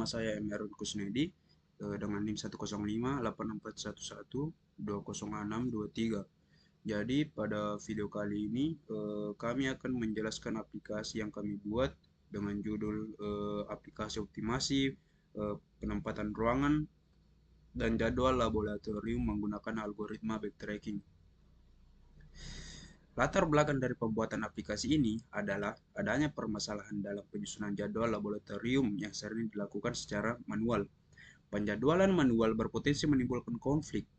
nama saya Emerald Kusnedi dengan NIM 1058411200623. Jadi pada video kali ini kami akan menjelaskan aplikasi yang kami buat dengan judul aplikasi optimasi penempatan ruangan dan jadwal laboratorium menggunakan algoritma backtracking. Latar belakang dari pembuatan aplikasi ini adalah adanya permasalahan dalam penyusunan jadwal laboratorium yang sering dilakukan secara manual. Penjadwalan manual berpotensi menimbulkan konflik,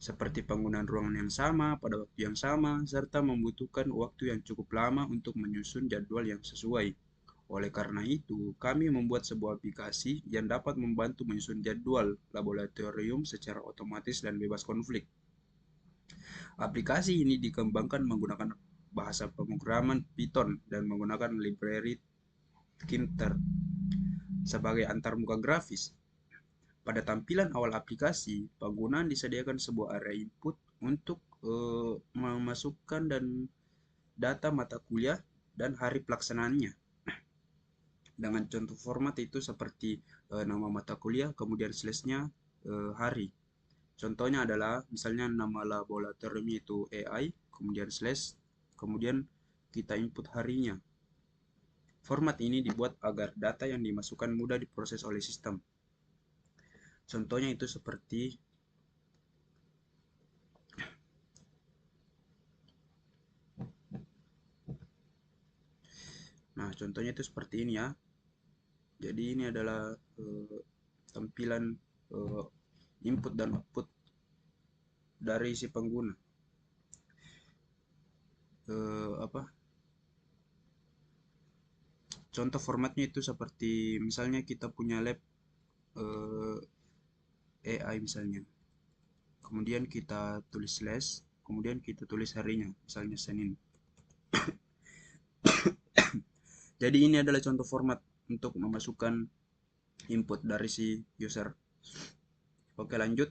seperti penggunaan ruangan yang sama pada waktu yang sama, serta membutuhkan waktu yang cukup lama untuk menyusun jadwal yang sesuai. Oleh karena itu, kami membuat sebuah aplikasi yang dapat membantu menyusun jadwal laboratorium secara otomatis dan bebas konflik. Aplikasi ini dikembangkan menggunakan bahasa pemrograman Python dan menggunakan library Tkinter sebagai antarmuka grafis. Pada tampilan awal aplikasi, penggunaan disediakan sebuah area input untuk memasukkan dan data mata kuliah dan hari pelaksanaannya. Dengan contoh format itu seperti nama mata kuliah, kemudian slashnya hari. Contohnya adalah misalnya nama laboratorium itu AI, kemudian slash, kemudian kita input harinya. Format ini dibuat agar data yang dimasukkan mudah diproses oleh sistem. Contohnya itu seperti contohnya itu seperti ini ya. Jadi ini adalah tampilan input dan output dari si pengguna. Contoh formatnya itu seperti misalnya kita punya lab AI misalnya. Kemudian kita tulis slash, kemudian kita tulis harinya, misalnya Senin. Jadi ini adalah contoh format untuk memasukkan input dari si user. Oke, lanjut.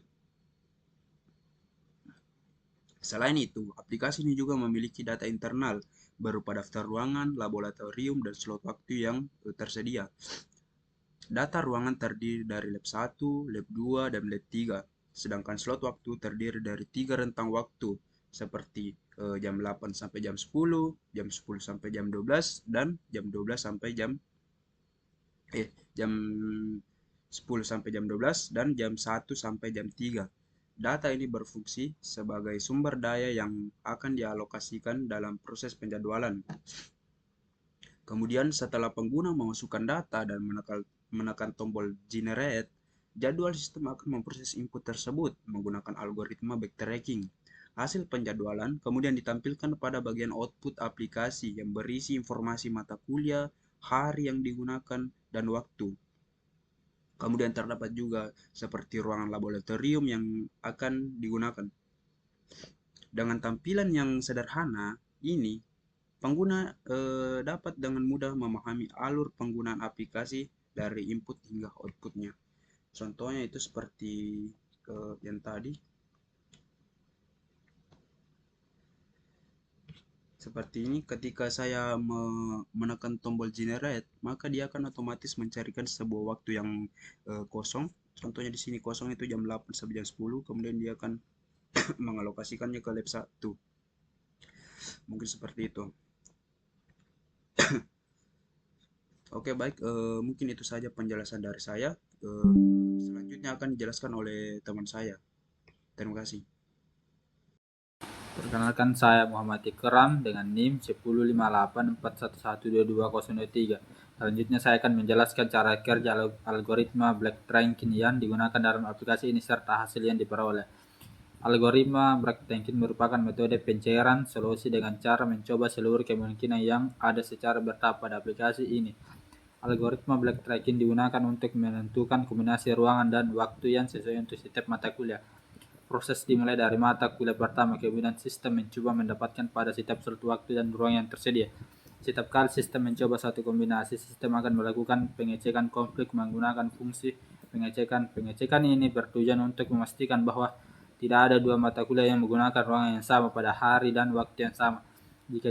Selain itu, aplikasi ini juga memiliki data internal berupa daftar ruangan, laboratorium, dan slot waktu yang tersedia. Data ruangan terdiri dari lab 1, lab 2, dan lab 3. Sedangkan slot waktu terdiri dari 3 rentang waktu, seperti jam 8 sampai jam 10, jam 10 sampai jam 12, dan jam 12 sampai jam 10 sampai jam 12 dan jam 1 sampai jam 3. Data ini berfungsi sebagai sumber daya yang akan dialokasikan dalam proses penjadwalan. Kemudian setelah pengguna memasukkan data dan menekan tombol generate, jadwal sistem akan memproses input tersebut menggunakan algoritma backtracking. Hasil penjadwalan kemudian ditampilkan pada bagian output aplikasi yang berisi informasi mata kuliah, hari yang digunakan, dan waktu. Kemudian terdapat juga seperti ruangan laboratorium yang akan digunakan. Dengan tampilan yang sederhana ini, pengguna dapat dengan mudah memahami alur penggunaan aplikasi dari input hingga outputnya. Contohnya itu seperti yang tadi. Seperti ini, ketika saya menekan tombol generate, maka dia akan otomatis mencarikan sebuah waktu yang kosong. Contohnya di sini kosong itu jam 8 sampai jam 10, kemudian dia akan mengalokasikannya ke lab 1. Mungkin seperti itu. Oke, baik, mungkin itu saja penjelasan dari saya. Selanjutnya akan dijelaskan oleh teman saya. Terima kasih. Perkenalkan, saya Muhammad Ikram dengan NIM 10584112223. Selanjutnya saya akan menjelaskan cara kerja algoritma backtracking yang digunakan dalam aplikasi ini serta hasil yang diperoleh. Algoritma backtracking merupakan metode pencairan solusi dengan cara mencoba seluruh kemungkinan yang ada secara bertahap pada aplikasi ini. Algoritma backtracking digunakan untuk menentukan kombinasi ruangan dan waktu yang sesuai untuk setiap mata kuliah. Proses dimulai dari mata kuliah pertama, kemudian sistem mencoba mendapatkan pada setiap slot waktu dan ruang yang tersedia. Setiap kali sistem mencoba satu kombinasi, sistem akan melakukan pengecekan konflik menggunakan fungsi pengecekan. Pengecekan ini bertujuan untuk memastikan bahwa tidak ada dua mata kuliah yang menggunakan ruangan yang sama pada hari dan waktu yang sama. Jika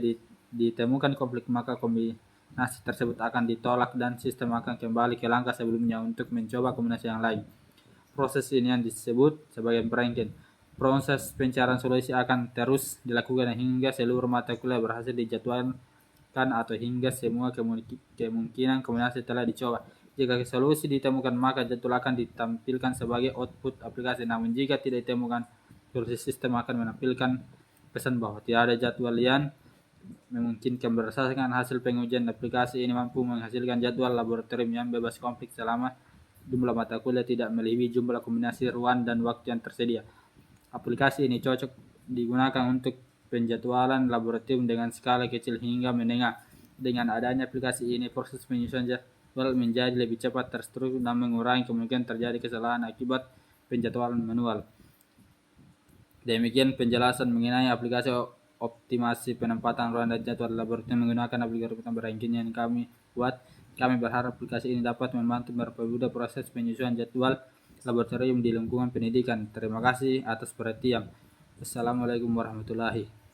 ditemukan konflik, maka kombinasi tersebut akan ditolak dan sistem akan kembali ke langkah sebelumnya untuk mencoba kombinasi yang lain. Proses ini yang disebut sebagai pranking. Proses pencarian solusi akan terus dilakukan hingga seluruh mata kuliah berhasil dijadwalkan atau hingga semua kemungkinan kombinasi telah dicoba. Jika solusi ditemukan, maka jadwal akan ditampilkan sebagai output aplikasi. Namun jika tidak ditemukan, solusi sistem akan menampilkan pesan bahwa tidak ada jadwal yang memungkinkan. Berdasarkan hasil pengujian, aplikasi ini mampu menghasilkan jadwal laboratorium yang bebas konflik selama jumlah mata kuliah tidak melebihi jumlah kombinasi ruang dan waktu yang tersedia. Aplikasi ini cocok digunakan untuk penjadwalan laboratorium dengan skala kecil hingga menengah. Dengan adanya aplikasi ini, proses penyusunan jadwal menjadi lebih cepat, terstruktur, dan mengurangi kemungkinan terjadi kesalahan akibat penjadwalan manual. Demikian penjelasan mengenai aplikasi optimasi penempatan ruang dan jadwal laboratorium menggunakan algoritma ranking yang kami buat. Kami berharap aplikasi ini dapat membantu mempermudah proses penyusunan jadwal laboratorium di lingkungan pendidikan. Terima kasih atas perhatian. Wassalamualaikum warahmatullahi